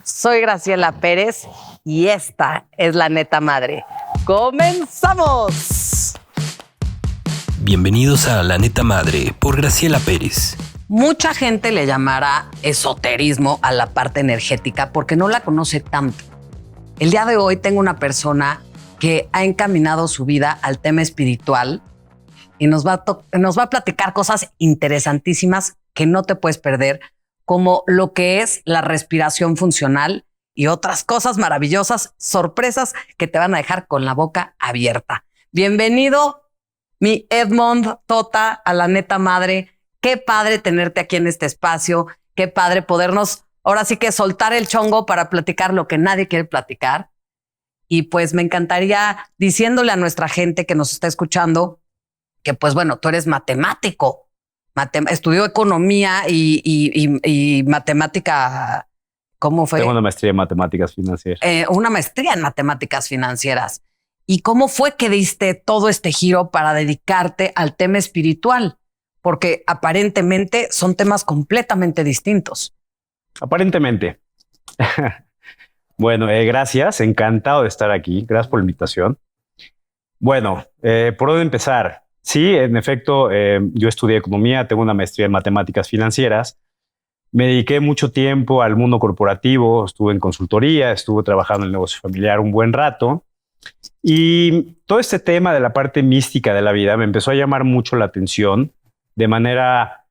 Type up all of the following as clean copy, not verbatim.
Soy Graciela Pérez y esta es La Neta Madre. ¡Comenzamos! Bienvenidos a La Neta Madre por Graciela Pérez. Mucha gente le llamará esoterismo a la parte energética porque no la conoce tanto. El día de hoy tengo una persona que ha encaminado su vida al tema espiritual y nos va a platicar cosas interesantísimas que no te puedes perder, como lo que es la respiración funcional y otras cosas maravillosas, sorpresas que te van a dejar con la boca abierta. Bienvenido, mi Edmond Tota, a La Neta Madre. Qué padre tenerte aquí en este espacio, qué padre podernos ahora sí que soltar el chongo para platicar lo que nadie quiere platicar. Y pues me encantaría diciéndole a nuestra gente que nos está escuchando que pues bueno, tú eres matemático. Estudió economía y matemática. ¿Cómo fue? Tengo una maestría en matemáticas financieras. Una maestría en matemáticas financieras. ¿Y cómo fue que diste todo este giro para dedicarte al tema espiritual? Porque aparentemente son temas completamente distintos. Aparentemente. Bueno, gracias. Encantado de estar aquí. Gracias por la invitación. Bueno, ¿por dónde empezar? Sí, en efecto, yo estudié economía, tengo una maestría en matemáticas financieras. Me dediqué mucho tiempo al mundo corporativo, estuve en consultoría, estuve trabajando en el negocio familiar un buen rato. Y todo este tema de la parte mística de la vida me empezó a llamar mucho la atención de manera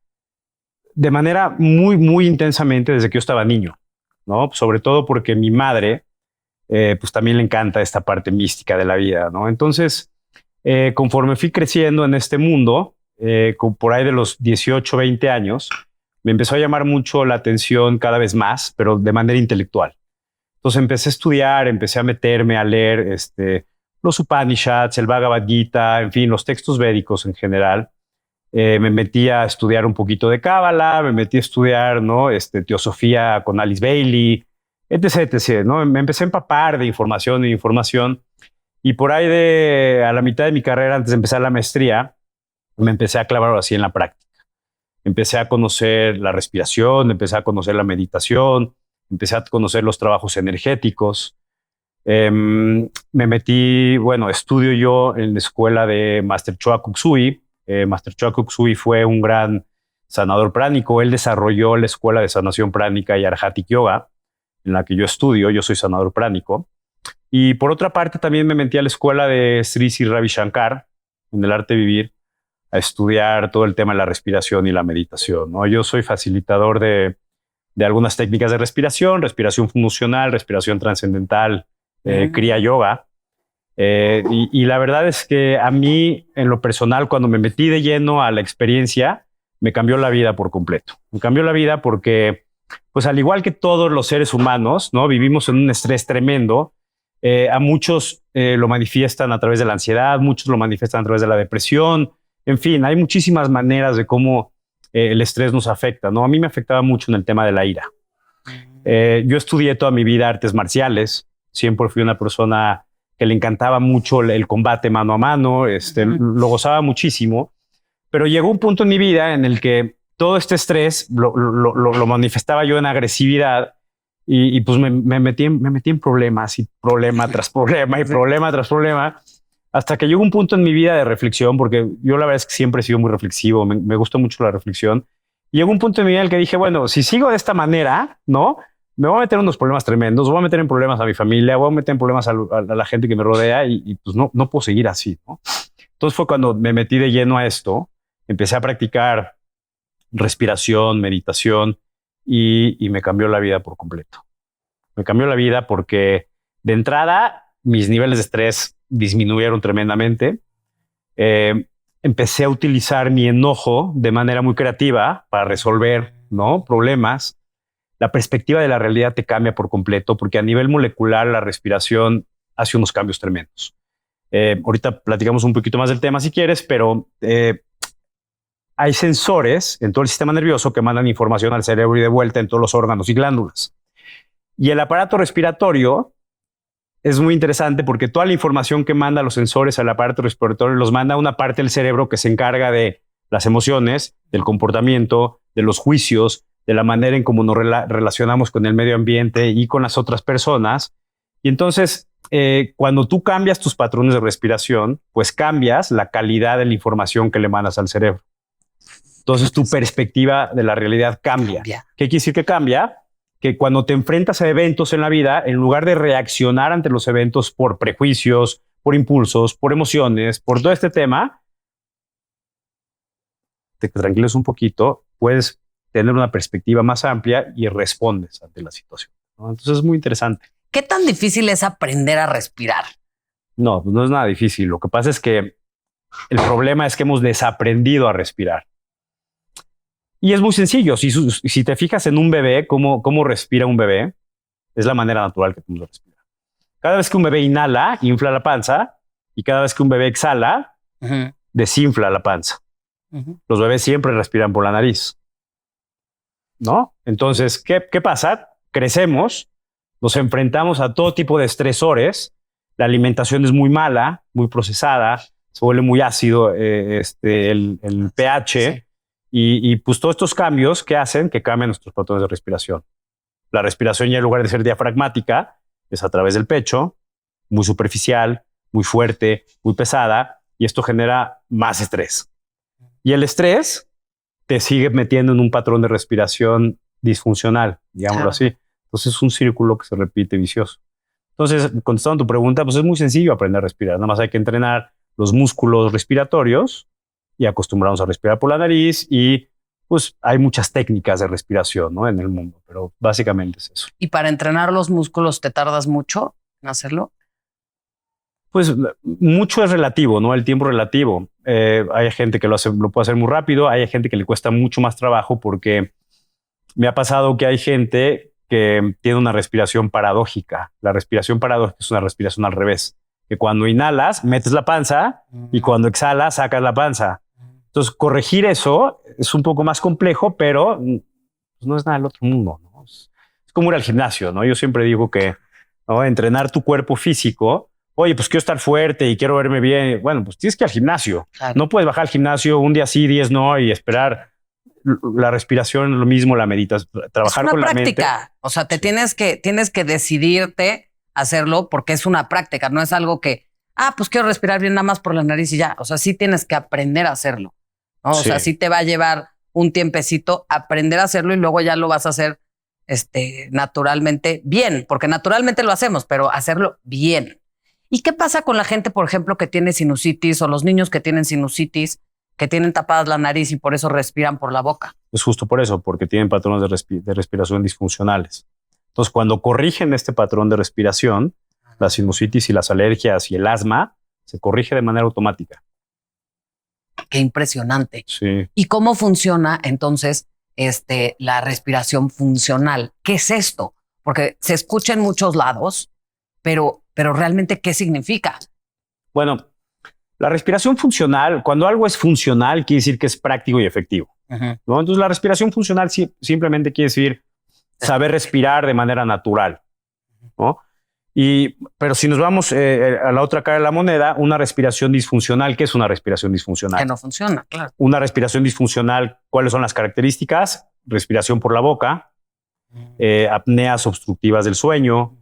muy, muy intensamente desde que yo estaba niño, ¿no? Sobre todo porque mi madre, pues también le encanta esta parte mística de la vida, ¿no? Entonces, conforme fui creciendo en este mundo, por ahí de los 18, 20 años, me empezó a llamar mucho la atención cada vez más, pero de manera intelectual. Entonces empecé a estudiar, empecé a meterme a leer los Upanishads, el Bhagavad Gita, en fin, los textos védicos en general. Me metí a estudiar un poquito de Cábala, me metí a estudiar, ¿no? Teosofía con Alice Bailey, etc., etc., ¿no? Me empecé a empapar de información. Y por ahí a la mitad de mi carrera, antes de empezar la maestría, me empecé a clavar así en la práctica. Empecé a conocer la respiración, empecé a conocer la meditación, empecé a conocer los trabajos energéticos. Me metí, bueno, estudio yo en la escuela de Master Choa Kuk Sui. Master Choa Kuk Sui fue un gran sanador pránico. Él desarrolló la escuela de sanación pránica y Arhatic Yoga, en la que yo estudio. Yo soy sanador pránico. Y por otra parte, también me metí a la escuela de Sri Sri Ravi Shankar, en el arte de vivir, a estudiar todo el tema de la respiración y la meditación, ¿no? Yo soy facilitador de algunas técnicas de respiración funcional, respiración trascendental, Kriya Yoga. Y la verdad es que a mí, en lo personal, cuando me metí de lleno a la experiencia, me cambió la vida por completo. Me cambió la vida porque, pues al igual que todos los seres humanos, ¿no? Vivimos en un estrés tremendo. A muchos lo manifiestan a través de la ansiedad, muchos lo manifiestan a través de la depresión. En fin, hay muchísimas maneras de cómo el estrés nos afecta, ¿no? A mí me afectaba mucho en el tema de la ira. Yo estudié toda mi vida artes marciales. Siempre fui una persona que le encantaba mucho el combate mano a mano. Lo gozaba muchísimo. Pero llegó un punto en mi vida en el que todo este estrés lo manifestaba yo en agresividad. Y pues me metí en problemas y problema tras problema y problema tras problema, hasta que llegó un punto en mi vida de reflexión, porque yo la verdad es que siempre he sido muy reflexivo, me gusta mucho la reflexión. Y llegó un punto en mi vida en el que dije, bueno, si sigo de esta manera, ¿no? Me voy a meter en unos problemas tremendos, voy a meter en problemas a mi familia, voy a meter en problemas a la gente que me rodea y pues no puedo seguir así, ¿no? Entonces fue cuando me metí de lleno a esto, empecé a practicar respiración, meditación, y me cambió la vida por completo. Me cambió la vida porque de entrada mis niveles de estrés disminuyeron tremendamente. Empecé a utilizar mi enojo de manera muy creativa para resolver, ¿no? Problemas. La perspectiva de la realidad te cambia por completo porque a nivel molecular la respiración hace unos cambios tremendos. Ahorita platicamos un poquito más del tema si quieres, pero hay sensores en todo el sistema nervioso que mandan información al cerebro y de vuelta en todos los órganos y glándulas. Y el aparato respiratorio es muy interesante porque toda la información que manda los sensores al aparato respiratorio los manda a una parte del cerebro que se encarga de las emociones, del comportamiento, de los juicios, de la manera en cómo nos relacionamos con el medio ambiente y con las otras personas. Y entonces, cuando tú cambias tus patrones de respiración, pues cambias la calidad de la información que le mandas al cerebro. Entonces, tu perspectiva de la realidad cambia. ¿Qué quiere decir que cambia? Que cuando te enfrentas a eventos en la vida, en lugar de reaccionar ante los eventos por prejuicios, por impulsos, por emociones, por todo este tema, te tranquiles un poquito, puedes tener una perspectiva más amplia y respondes ante la situación, ¿no? Entonces es muy interesante. ¿Qué tan difícil es aprender a respirar? No, pues no es nada difícil. Lo que pasa es que el problema es que hemos desaprendido a respirar. Y es muy sencillo. Si te fijas en un bebé, cómo respira un bebé, es la manera natural que tenemos de respirar. Cada vez que un bebé inhala, infla la panza, y cada vez que un bebé exhala, desinfla la panza. Los bebés siempre respiran por la nariz, ¿no? Entonces, ¿qué pasa? Crecemos, nos enfrentamos a todo tipo de estresores, la alimentación es muy mala, muy procesada, se vuelve muy ácido el pH, sí. Y pues todos estos cambios que hacen que cambien nuestros patrones de respiración. La respiración ya en lugar de ser diafragmática es a través del pecho, muy superficial, muy fuerte, muy pesada, y esto genera más estrés. Y el estrés te sigue metiendo en un patrón de respiración disfuncional, digámoslo así. Entonces es un círculo que se repite vicioso. Entonces, contestando tu pregunta, pues es muy sencillo aprender a respirar. Nada más hay que entrenar los músculos respiratorios y acostumbrarnos a respirar por la nariz, y pues hay muchas técnicas de respiración, ¿no?, en el mundo, pero básicamente es eso. ¿Y para entrenar los músculos te tardas mucho en hacerlo? Pues mucho es relativo, ¿no? El tiempo relativo. Hay gente que lo puede hacer muy rápido, hay gente que le cuesta mucho más trabajo, porque me ha pasado que hay gente que tiene una respiración paradójica. La respiración paradójica es una respiración al revés, que cuando inhalas metes la panza y cuando exhalas sacas la panza. Entonces, corregir eso es un poco más complejo, pero no es nada del otro mundo, ¿no? Es como ir al gimnasio, ¿no? Yo siempre digo que, ¿no?, entrenar tu cuerpo físico. Oye, pues quiero estar fuerte y quiero verme bien. Bueno, pues tienes que ir al gimnasio. Claro. No puedes bajar al gimnasio un día sí, 10 no, y esperar. La respiración es lo mismo, la meditación, trabajar con la mente. Es una práctica. O sea, tienes que decidirte a hacerlo, porque es una práctica, no es algo que, pues quiero respirar bien nada más por la nariz y ya. O sea, sí tienes que aprender a hacerlo, ¿no? O sea, sí te va a llevar un tiempecito aprender a hacerlo, y luego ya lo vas a hacer naturalmente bien, porque naturalmente lo hacemos, pero hacerlo bien. ¿Y qué pasa con la gente, por ejemplo, que tiene sinusitis, o los niños que tienen sinusitis, que tienen tapadas la nariz y por eso respiran por la boca? Es justo por eso, porque tienen patrones de respiración disfuncionales. Entonces, cuando corrigen este patrón de respiración, la sinusitis y las alergias y el asma se corrige de manera automática. Qué impresionante. Sí. ¿Y cómo funciona entonces la respiración funcional? ¿Qué es esto? Porque se escucha en muchos lados, pero realmente, ¿qué significa? Bueno, la respiración funcional, cuando algo es funcional, quiere decir que es práctico y efectivo, ¿no? Entonces, la respiración funcional simplemente quiere decir saber respirar de manera natural, ¿no? Pero si nos vamos a la otra cara de la moneda, una respiración disfuncional, ¿qué es una respiración disfuncional? Que no funciona, claro. Una respiración disfuncional, ¿cuáles son las características? Respiración por la boca, apneas obstructivas del sueño.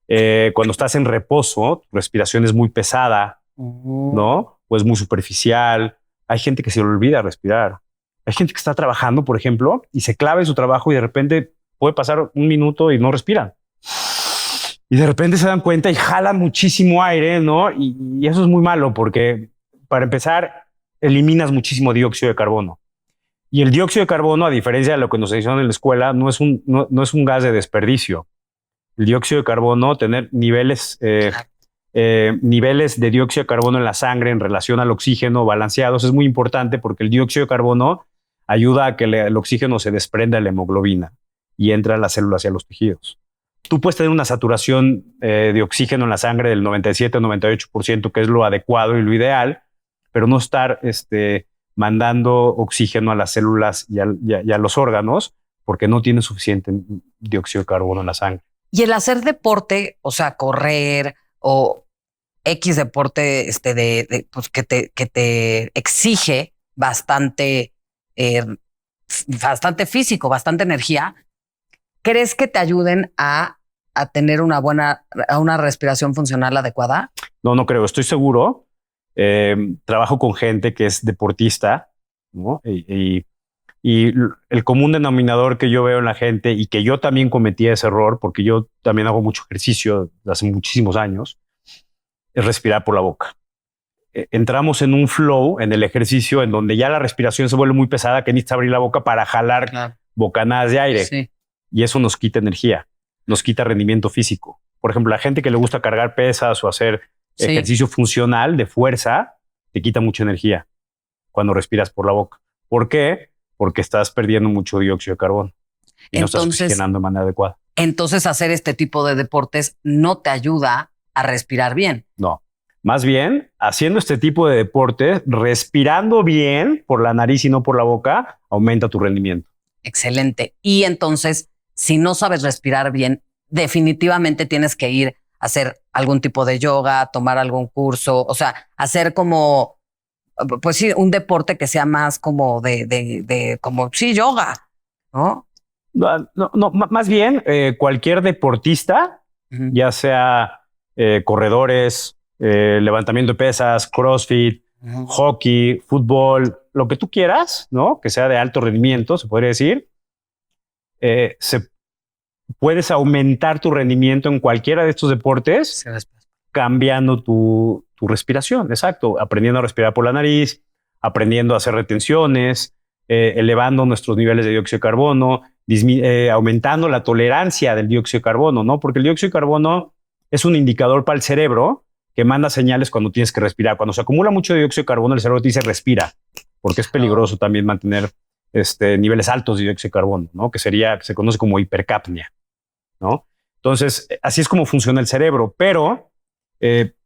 Cuando estás en reposo, tu respiración es muy pesada, ¿no? O es muy superficial. Hay gente que se le olvida respirar. Hay gente que está trabajando, por ejemplo, y se clava en su trabajo, y de repente puede pasar un minuto y no respiran. Y de repente se dan cuenta y jalan muchísimo aire, ¿no? Y eso es muy malo, porque para empezar, eliminas muchísimo dióxido de carbono. Y el dióxido de carbono, a diferencia de lo que nos enseñaron en la escuela, no es un gas de desperdicio. El dióxido de carbono, tener niveles de dióxido de carbono en la sangre en relación al oxígeno balanceados es muy importante, porque el dióxido de carbono ayuda a que el oxígeno se desprenda de la hemoglobina y entra a las células y a los tejidos. Tú puedes tener una saturación de oxígeno en la sangre del 97 o 98%, que es lo adecuado y lo ideal, pero no estar mandando oxígeno a las células y a los órganos, porque no tiene suficiente dióxido de carbono en la sangre. Y el hacer deporte, o sea, correr o X deporte pues que te exige bastante bastante físico, bastante energía, ¿crees que te ayuden a tener una respiración funcional adecuada? No creo. Estoy seguro. Trabajo con gente que es deportista, ¿no? Y el común denominador que yo veo en la gente y que yo también cometía ese error, porque yo también hago mucho ejercicio desde hace muchísimos años, es respirar por la boca. Entramos en un flow en el ejercicio en donde ya la respiración se vuelve muy pesada, que necesitas abrir la boca para jalar bocanadas de aire. Sí. Y eso nos quita energía, nos quita rendimiento físico. Por ejemplo, la gente que le gusta cargar pesas o hacer ejercicio funcional de fuerza, te quita mucha energía cuando respiras por la boca. ¿Por qué? Porque estás perdiendo mucho dióxido de carbono y no estás oxigenando de manera adecuada. Entonces, hacer este tipo de deportes no te ayuda a respirar bien. No. Más bien, haciendo este tipo de deportes, respirando bien por la nariz y no por la boca, aumenta tu rendimiento. Excelente. Y entonces, si no sabes respirar bien, definitivamente tienes que ir a hacer algún tipo de yoga, tomar algún curso, o sea, hacer como, pues sí, un deporte que sea más como como, sí, yoga, ¿no? No, más bien, cualquier deportista, ya sea corredores, levantamiento de pesas, CrossFit, hockey, fútbol, lo que tú quieras, ¿no? Que sea de alto rendimiento, se podría decir. Puedes aumentar tu rendimiento en cualquiera de estos deportes cambiando tu respiración. Exacto. Aprendiendo a respirar por la nariz, aprendiendo a hacer retenciones, elevando nuestros niveles de dióxido de carbono, aumentando la tolerancia del dióxido de carbono, ¿no? Porque el dióxido de carbono es un indicador para el cerebro que manda señales cuando tienes que respirar. Cuando se acumula mucho dióxido de carbono, el cerebro te dice respira, porque es peligroso también mantener niveles altos de dióxido de carbono, ¿no? Que se conoce como hipercapnia, ¿no? Entonces, así es como funciona el cerebro, pero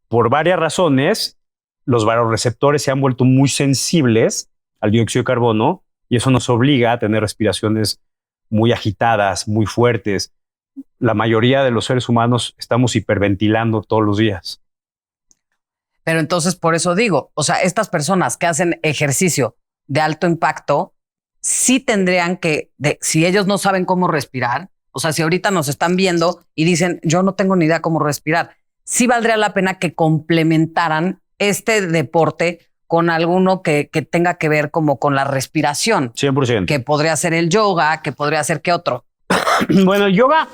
por varias razones, los vasoreceptores se han vuelto muy sensibles al dióxido de carbono y eso nos obliga a tener respiraciones muy agitadas, muy fuertes. La mayoría de los seres humanos estamos hiperventilando todos los días. Pero entonces, por eso digo, o sea, estas personas que hacen ejercicio de alto impacto, sí tendrían que, si ellos no saben cómo respirar, o sea, si ahorita nos están viendo y dicen, yo no tengo ni idea cómo respirar, sí valdría la pena que complementaran este deporte con alguno que tenga que ver como con la respiración. 100%. Que podría ser el yoga, que podría ser ¿qué otro? Bueno, el yoga...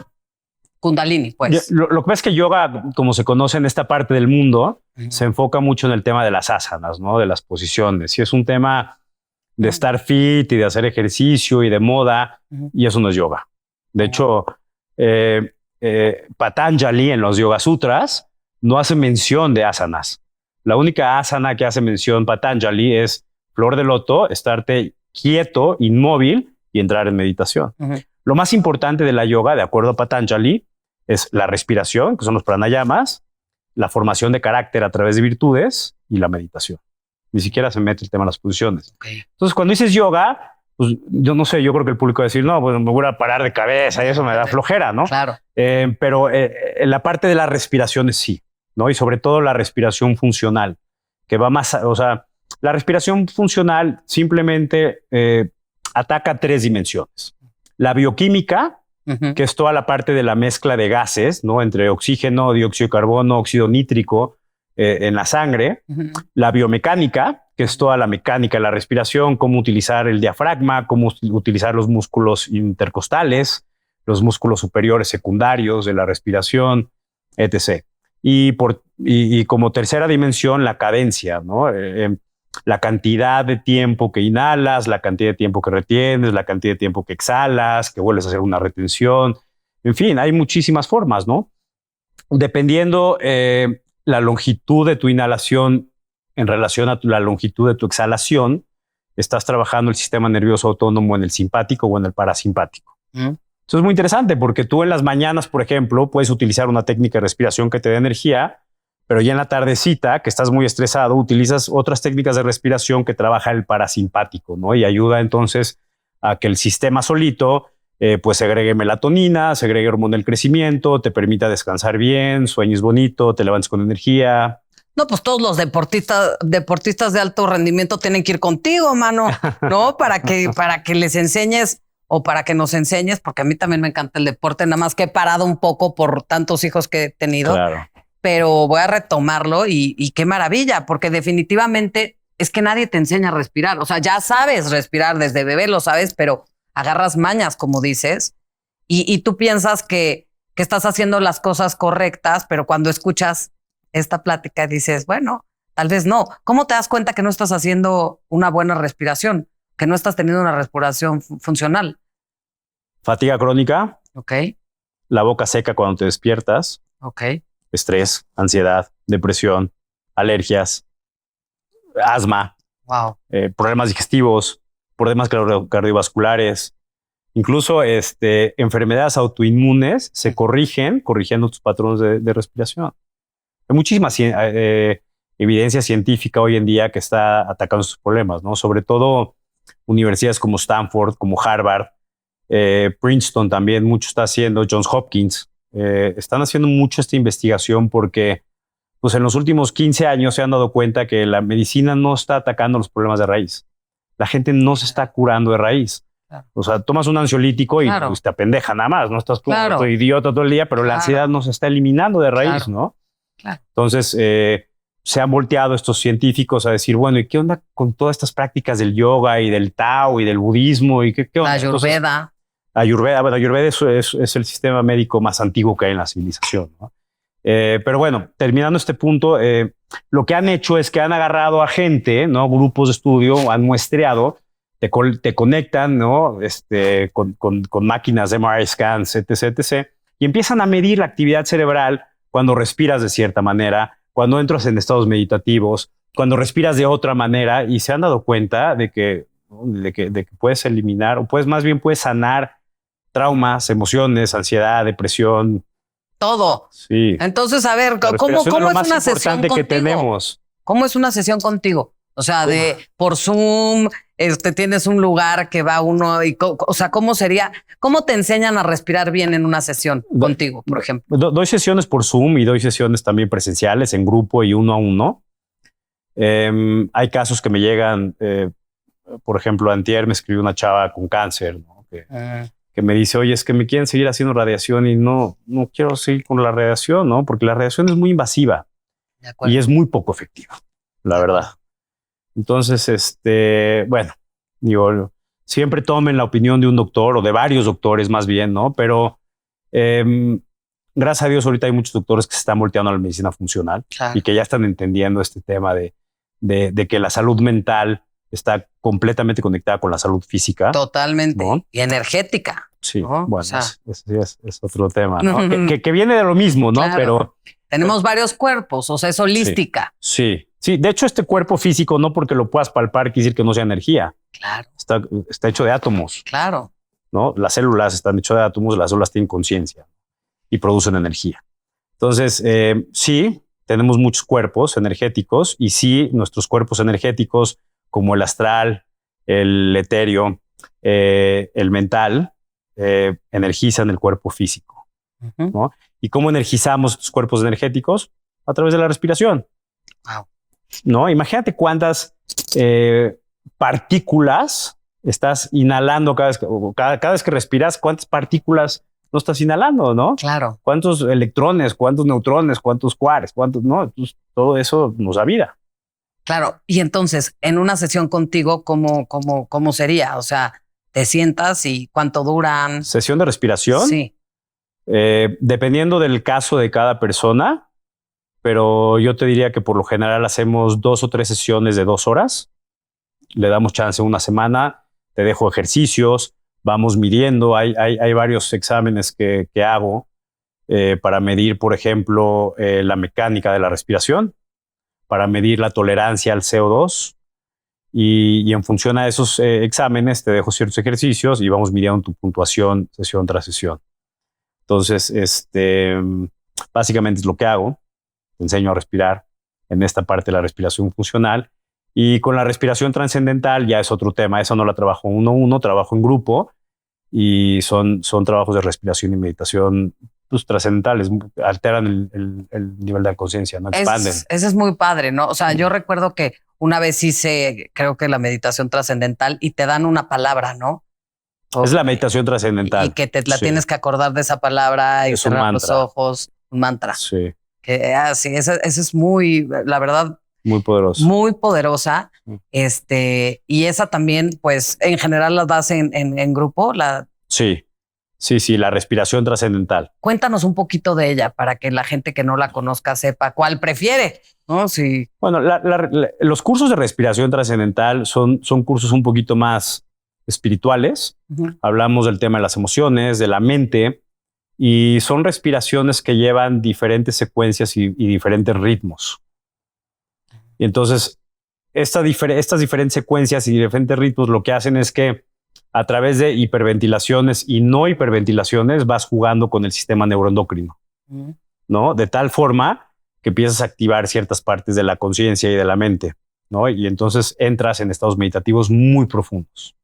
Kundalini, pues. Lo que pasa es que yoga, como se conoce en esta parte del mundo, se enfoca mucho en el tema de las asanas, ¿no? De las posiciones. Y es un tema de estar fit y de hacer ejercicio y de moda, y eso no es yoga. De hecho, Patanjali en los Yoga Sutras no hace mención de asanas. La única asana que hace mención Patanjali es flor de loto, estarte quieto, inmóvil y entrar en meditación. Lo más importante de la yoga, de acuerdo a Patanjali, es la respiración, que son los pranayamas, la formación de carácter a través de virtudes y la meditación. Ni siquiera se mete el tema de las posiciones. Entonces, cuando dices yoga, pues yo no sé, yo creo que el público va a decir, no, pues me voy a parar de cabeza y eso me da flojera, ¿no? Claro. Pero en la parte de las respiraciones sí, ¿no? Y sobre todo la respiración funcional, que va más, o sea, la respiración funcional simplemente ataca 3 dimensiones. La bioquímica, que es toda la parte de la mezcla de gases, ¿no? Entre oxígeno, dióxido de carbono, óxido nítrico en la sangre. La biomecánica, que es toda la mecánica de la respiración, cómo utilizar el diafragma, cómo utilizar los músculos intercostales, los músculos superiores secundarios de la respiración, etc. Y como tercera dimensión, la cadencia, ¿no? La cantidad de tiempo que inhalas, la cantidad de tiempo que retienes, la cantidad de tiempo que exhalas, que vuelves a hacer una retención. En fin, hay muchísimas formas, ¿no? Dependiendo la longitud de tu inhalación en relación a la longitud de tu exhalación, estás trabajando el sistema nervioso autónomo en el simpático o en el parasimpático. Eso es muy interesante porque tú en las mañanas, por ejemplo, puedes utilizar una técnica de respiración que te dé energía, pero ya en la tardecita, que estás muy estresado, utilizas otras técnicas de respiración que trabaja el parasimpático, ¿no? Y ayuda entonces a que el sistema solito pues segregue melatonina, segregue hormona del crecimiento, te permita descansar bien, sueñes bonito, te levantes con energía, No, pues todos los deportistas de alto rendimiento tienen que ir contigo, mano, ¿no? Para que les enseñes o para que nos enseñes, porque a mí también me encanta el deporte, nada más que he parado un poco por tantos hijos que he tenido, Claro. pero voy a retomarlo y qué maravilla, porque definitivamente es que nadie te enseña a respirar. O sea, ya sabes respirar desde bebé, lo sabes, pero agarras mañas, como dices, y tú piensas que estás haciendo las cosas correctas, pero cuando escuchas esta plática dices, bueno, tal vez no. ¿Cómo te das cuenta que no estás haciendo una buena respiración? Que no estás teniendo una respiración funcional. Fatiga crónica, Ok, la boca seca cuando te despiertas, ok. estrés, ansiedad, depresión, alergias, asma, Wow. problemas digestivos, problemas cardiovasculares, incluso enfermedades autoinmunes se corrigen corrigiendo tus patrones de respiración. Hay muchísima evidencia científica hoy en día que está atacando estos problemas, ¿no? Sobre todo universidades como Stanford, como Harvard, Princeton también, mucho está haciendo, Johns Hopkins, están haciendo mucho esta investigación porque pues en los últimos 15 años se han dado cuenta que la medicina no está atacando los problemas de raíz. La gente no se está curando de raíz. Claro. O sea, tomas un ansiolítico y pues, te apendeja nada más, no estás Claro. idiota todo el día, pero la ansiedad no se está eliminando de raíz, Claro. ¿no? Claro. Entonces, se han volteado estos científicos a decir, bueno, ¿y qué onda con todas estas prácticas del yoga y del Tao y del budismo? ¿Y qué onda? La Ayurveda. Entonces, Ayurveda es el sistema médico más antiguo que hay en la civilización, ¿no? Pero bueno, terminando este punto, lo que han hecho es que han agarrado a gente, ¿no? Grupos de estudio, han muestreado, te conectan, ¿no? Con máquinas de MRI scans, etc., y empiezan a medir la actividad cerebral cuando respiras de cierta manera, cuando entras en estados meditativos, cuando respiras de otra manera, y se han dado cuenta de que puedes eliminar, o más bien puedes sanar traumas, emociones, ansiedad, depresión. Todo. Sí. Entonces, a ver, ¿cómo es una sesión contigo? Que tenemos. ¿Cómo es una sesión contigo? O sea, por Zoom, tienes un lugar que va uno y, o sea, ¿cómo sería? ¿Cómo te enseñan a respirar bien en una sesión contigo, por ejemplo? Doy sesiones por Zoom y doy sesiones también presenciales en grupo y uno a uno. Hay casos que me llegan, por ejemplo, antier me escribió una chava con cáncer, ¿no? Que me dice, oye, es que me quieren seguir haciendo radiación y no quiero seguir con la radiación, ¿no? Porque la radiación es muy invasiva y es muy poco efectiva, la verdad. Entonces, bueno, digo, siempre tomen la opinión de un doctor o de varios doctores más bien, ¿no? Pero gracias a Dios ahorita hay muchos doctores que se están volteando a la medicina funcional y que ya están entendiendo este tema de que la salud mental está completamente conectada con la salud física. Totalmente. ¿No? Y energética. Sí, ¿no? bueno, o sea, es otro tema, ¿no? que viene de lo mismo, ¿no? Claro. Pero tenemos varios cuerpos, o sea, es holística. Sí. De hecho, este cuerpo físico, no porque lo puedas palpar, quiere decir que no sea energía. Claro. Está hecho de átomos. Claro. ¿No? Las células están hechas de átomos, las células tienen conciencia y producen energía. Entonces, sí, tenemos muchos cuerpos energéticos y sí, nuestros cuerpos energéticos, como el astral, el etéreo, el mental, energizan el cuerpo físico. ¿No? ¿Y cómo energizamos estos cuerpos energéticos? A través de la respiración. Wow. ¿No? Imagínate cuántas partículas estás inhalando cada vez que respiras, cuántas partículas no estás inhalando, ¿no? Claro. ¿Cuántos electrones, cuántos neutrones, cuántos quarks, cuántos, no? Entonces, todo eso nos da vida. Claro. Y entonces, en una sesión contigo, ¿cómo sería? O sea, te sientas y ¿cuánto duran? ¿Sesión de respiración? Sí. Dependiendo del caso de cada persona, pero yo te diría que por lo general hacemos 2 o 3 sesiones de 2 horas. Le damos chance una semana, te dejo ejercicios, vamos midiendo. Hay varios exámenes que hago para medir, por ejemplo, la mecánica de la respiración, para medir la tolerancia al CO2 y en función a esos exámenes te dejo ciertos ejercicios y vamos midiendo tu puntuación sesión tras sesión. Entonces, básicamente es lo que hago. Te enseño a respirar en esta parte de la respiración funcional. Y con la respiración trascendental ya es otro tema. Esa no la trabajo uno a uno, trabajo en grupo y son trabajos de respiración y meditación pues, trascendentales, alteran el nivel de conciencia, ¿no? Expanden. Ese es muy padre, ¿no? O sea, yo recuerdo que una vez hice, creo que la meditación trascendental y te dan una palabra, ¿no? Es la meditación trascendental. Y que te la tienes que acordar de esa palabra y Es un cerrar los mantra. ojos, un mantra. Sí. Que sí, esa es muy, la verdad, Muy poderoso. muy poderosa. Y esa también, pues, en general las das en grupo. Sí, la respiración trascendental. Cuéntanos un poquito de ella para que la gente que no la conozca sepa cuál prefiere, ¿no? Sí. Bueno, los cursos de respiración trascendental son cursos un poquito más espirituales. Hablamos del tema de las emociones, de la mente, y son respiraciones que llevan diferentes secuencias y diferentes ritmos. Y entonces, estas diferentes secuencias y diferentes ritmos lo que hacen es que a través de hiperventilaciones y no hiperventilaciones vas jugando con el sistema neuroendocrino, ¿no? De tal forma que empiezas a activar ciertas partes de la conciencia y de la mente, ¿no? Y entonces entras en estados meditativos muy profundos.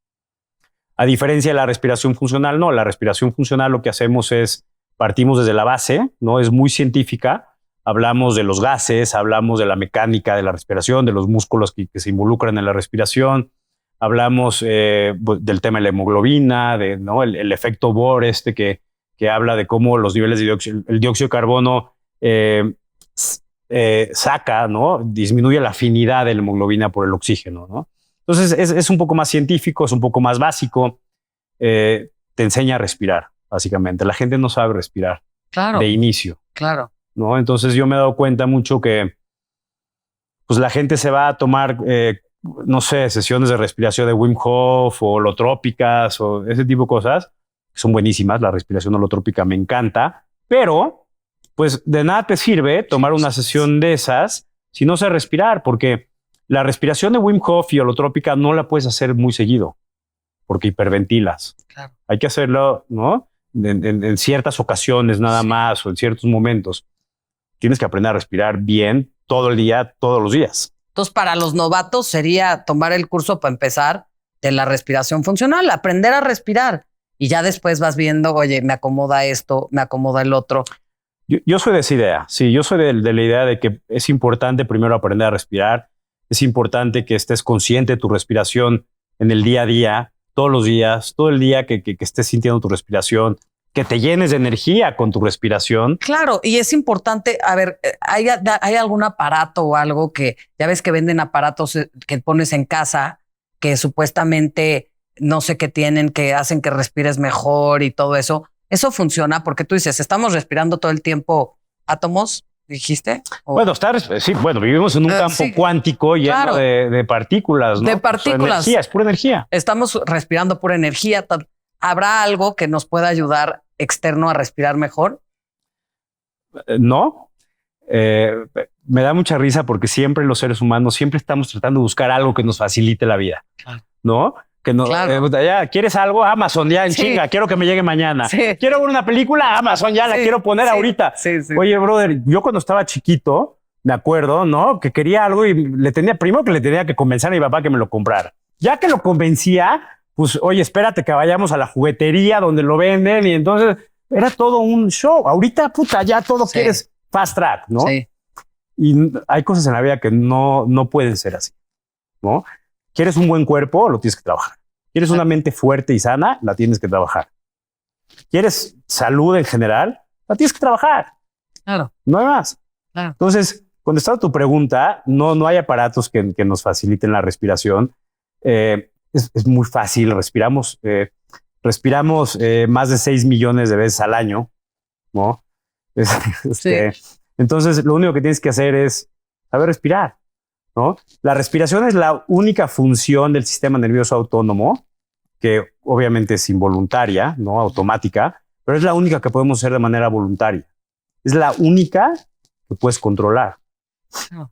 A diferencia de la respiración funcional, no. La respiración funcional lo que hacemos es partimos desde la base, ¿no? Es muy científica. Hablamos de los gases, hablamos de la mecánica de la respiración, de los músculos que se involucran en la respiración. Hablamos del tema de la hemoglobina, ¿no? el efecto Bohr que habla de cómo los niveles de el dióxido de carbono saca, ¿no? Disminuye la afinidad de la hemoglobina por el oxígeno, ¿no? Entonces es un poco más científico, es un poco más básico. Te enseña a respirar, básicamente. La gente no sabe respirar de inicio. Claro. ¿No? Entonces yo me he dado cuenta mucho que pues, la gente se va a tomar, no sé, sesiones de respiración de Wim Hof o holotrópicas o ese tipo de cosas. Son buenísimas. La respiración holotrópica me encanta, pero pues de nada te sirve tomar una sesión de esas si no sabes respirar, porque la respiración de Wim Hof y holotrópica no la puedes hacer muy seguido porque hiperventilas. Claro. Hay que hacerlo, ¿no? En ciertas ocasiones nada más o en ciertos momentos. Tienes que aprender a respirar bien todo el día, todos los días. Entonces, para los novatos sería tomar el curso para empezar de la respiración funcional, aprender a respirar y ya después vas viendo, oye, me acomoda esto, me acomoda el otro. Yo soy de esa idea. Sí, yo soy de la idea de que es importante primero aprender a respirar. Es importante que estés consciente de tu respiración en el día a día, todos los días, todo el día que estés sintiendo tu respiración, que te llenes de energía con tu respiración. Claro, y es importante, a ver, ¿hay algún aparato o algo que, ya ves que venden aparatos que pones en casa que supuestamente no sé qué tienen, que hacen que respires mejor y todo eso? ¿Eso funciona? Porque tú dices, estamos respirando todo el tiempo átomos, dijiste. Bueno, vivimos en un campo cuántico lleno de partículas, ¿no? De partículas. Energía, es pura energía. Estamos respirando pura energía. ¿Habrá algo que nos pueda ayudar externo a respirar mejor? No. Me da mucha risa porque siempre los seres humanos siempre estamos tratando de buscar algo que nos facilite la vida, ¿no? Que no, ya quieres algo, Amazon, ya en chinga, quiero que me llegue mañana. Sí. Quiero ver una película, Amazon, ya la quiero poner ahorita. Sí. Oye, brother, yo cuando estaba chiquito, me acuerdo, ¿no? Que quería algo y le tenía que convencer a mi papá que me lo comprara. Ya que lo convencía, pues, oye, espérate que vayamos a la juguetería donde lo venden, y entonces era todo un show. Ahorita, puta, ya todo quieres fast track, ¿no? Sí. Y hay cosas en la vida que no pueden ser así, ¿no? ¿Quieres un buen cuerpo? Lo tienes que trabajar. ¿Quieres una mente fuerte y sana? La tienes que trabajar. ¿Quieres salud en general? La tienes que trabajar. Claro. No hay más. Claro. Entonces, contestando tu pregunta, no hay aparatos que nos faciliten la respiración. Es muy fácil. Respiramos más de 6 millones de veces al año, ¿no? Entonces, lo único que tienes que hacer es saber respirar, ¿no? La respiración es la única función del sistema nervioso autónomo que obviamente es involuntaria, no automática, pero es la única que podemos hacer de manera voluntaria. Es la única que puedes controlar. Oh.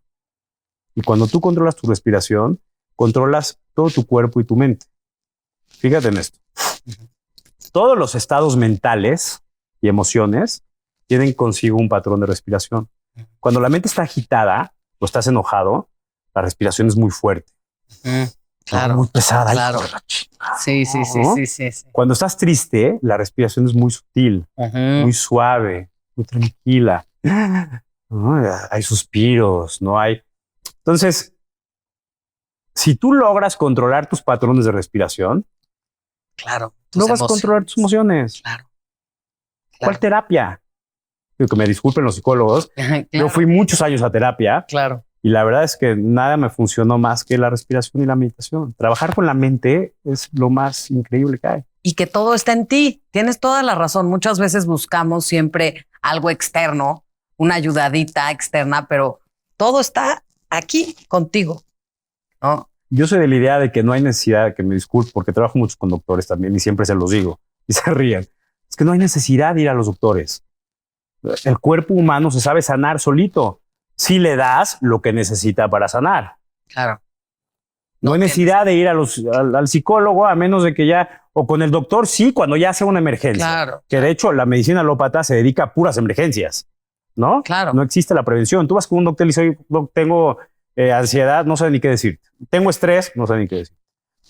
Y cuando tú controlas tu respiración, controlas todo tu cuerpo y tu mente. Fíjate en esto. Todos los estados mentales y emociones tienen consigo un patrón de respiración. Cuando la mente está agitada o estás enojado, la respiración es muy fuerte. Claro. Muy pesada. Claro. Hijo de la chingada, Sí, sí, sí, ¿no? sí, sí, sí. Cuando estás triste, la respiración es muy sutil, muy suave, muy tranquila. ¿No? Hay suspiros, no hay. Entonces, si tú logras controlar tus patrones de respiración, Claro. logras controlar tus emociones. Claro. ¿Cuál terapia? Digo, que me disculpen los psicólogos. Claro. Yo fui muchos años a terapia. Claro. Y la verdad es que nada me funcionó más que la respiración y la meditación. Trabajar con la mente es lo más increíble que hay. Y que todo está en ti. Tienes toda la razón. Muchas veces buscamos siempre algo externo, una ayudadita externa, pero todo está aquí contigo, ¿no? Yo soy de la idea de que no hay necesidad de que me disculpe, porque trabajo mucho con doctores también y siempre se los digo y se ríen. Es que no hay necesidad de ir a los doctores. El cuerpo humano se sabe sanar solito. Si le das lo que necesita para sanar. Claro. No hay necesidad de ir al psicólogo, a menos de que ya, o con el doctor, sí, cuando ya sea una emergencia. Claro. Que de hecho la medicina alópata se dedica a puras emergencias, ¿no? Claro. No existe la prevención. Tú vas con un doctor y dices, tengo ansiedad, no sé ni qué decir. Tengo estrés, no sé ni qué decir.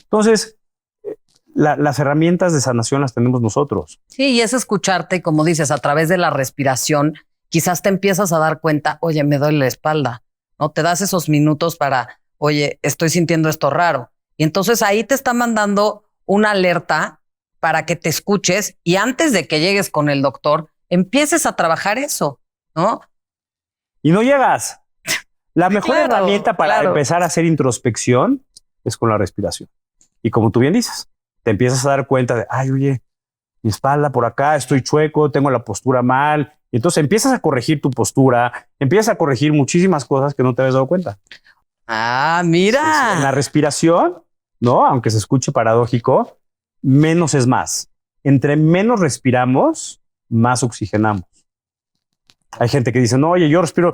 Entonces, las herramientas de sanación las tenemos nosotros. Sí, y es escucharte, como dices, a través de la respiración, quizás te empiezas a dar cuenta, oye, me duele la espalda, ¿no? Te das esos minutos para, oye, estoy sintiendo esto raro. Y entonces ahí te está mandando una alerta para que te escuches y antes de que llegues con el doctor, empieces a trabajar eso, ¿no? Y no llegas. La mejor Claro, herramienta para empezar a hacer introspección es con la respiración. Y como tú bien dices, te empiezas a dar cuenta de, ay, oye, mi espalda por acá, estoy chueco, tengo la postura mal. Y entonces empiezas a corregir tu postura, empiezas a corregir muchísimas cosas que no te habías dado cuenta. Ah, mira. Sí. En la respiración, ¿no? Aunque se escuche paradójico, menos es más. Entre menos respiramos, más oxigenamos. Hay gente que dice, no, oye, yo respiro,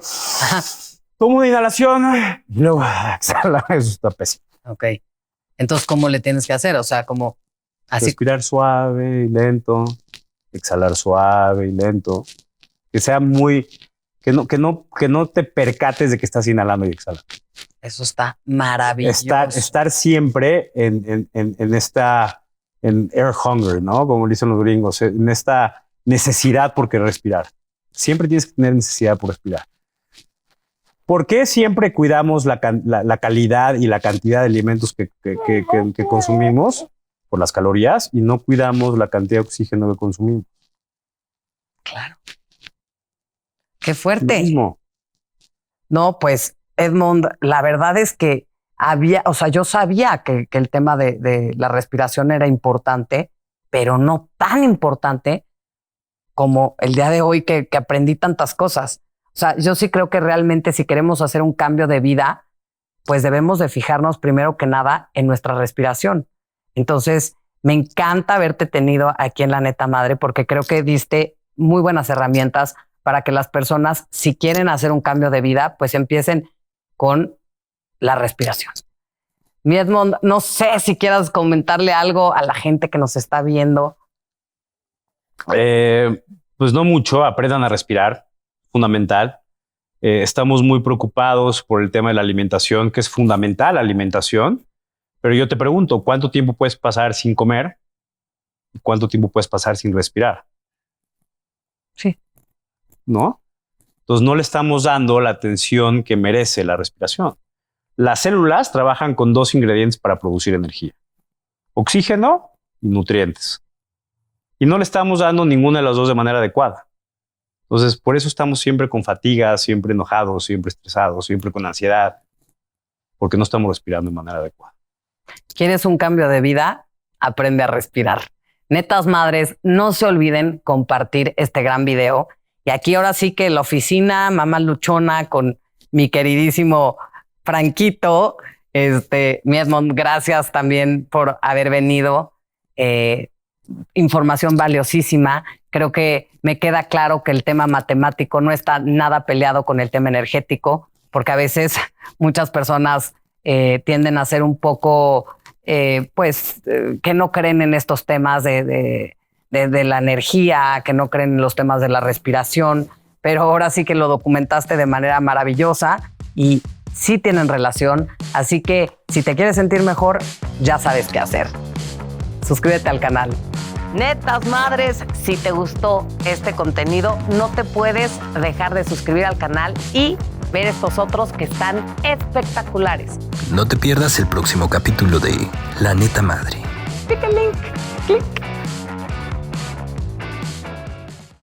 tomo una inhalación y luego exhala. Eso está pésimo. Ok. Entonces, ¿cómo le tienes que hacer? O sea, como así. Respirar suave y lento, exhalar suave y lento. Que sea muy, que no te percates de que estás inhalando y exhalando. Eso está maravilloso. Estar siempre en air hunger, ¿no? Como dicen los gringos, en esta necesidad por querer respirar. Siempre tienes que tener necesidad por respirar. ¿Por qué siempre cuidamos la calidad y la cantidad de alimentos que consumimos por las calorías y no cuidamos la cantidad de oxígeno que consumimos? Claro. Qué fuerte. Mismo. No, pues, Edmond, la verdad es que yo sabía que el tema de la respiración era importante, pero no tan importante como el día de hoy que aprendí tantas cosas. O sea, yo sí creo que realmente si queremos hacer un cambio de vida, pues debemos de fijarnos primero que nada en nuestra respiración. Entonces, me encanta haberte tenido aquí en La Neta Madre porque creo que diste muy buenas herramientas para que las personas, si quieren hacer un cambio de vida, pues empiecen con la respiración. Mi Edmond, no sé si quieras comentarle algo a la gente que nos está viendo. Pues no mucho, aprendan a respirar, fundamental. Estamos muy preocupados por el tema de la alimentación, que es fundamental la alimentación. Pero yo te pregunto, ¿cuánto tiempo puedes pasar sin comer? ¿Y cuánto tiempo puedes pasar sin respirar? Sí. ¿No? Entonces no le estamos dando la atención que merece la respiración. Las células trabajan con dos ingredientes para producir energía: oxígeno y nutrientes. Y no le estamos dando ninguna de las dos de manera adecuada. Entonces, por eso estamos siempre con fatiga, siempre enojados, siempre estresados, siempre con ansiedad, porque no estamos respirando de manera adecuada. ¿Quieres un cambio de vida? Aprende a respirar. Netas madres, no se olviden compartir este gran video. Y aquí ahora sí que la oficina Mamá Luchona con mi queridísimo Franquito. Mi Edmond, gracias también por haber venido. Información valiosísima. Creo que me queda claro que el tema matemático no está nada peleado con el tema energético, porque a veces muchas personas tienden a ser un poco, que no creen en estos temas de la energía, que no creen en los temas de la respiración, pero ahora sí que lo documentaste de manera maravillosa y sí tienen relación, así que si te quieres sentir mejor, ya sabes qué hacer. Suscríbete al canal. Netas madres, si te gustó este contenido, no te puedes dejar de suscribir al canal y ver estos otros que están espectaculares. No te pierdas el próximo capítulo de La Neta Madre. Pica el link, clic.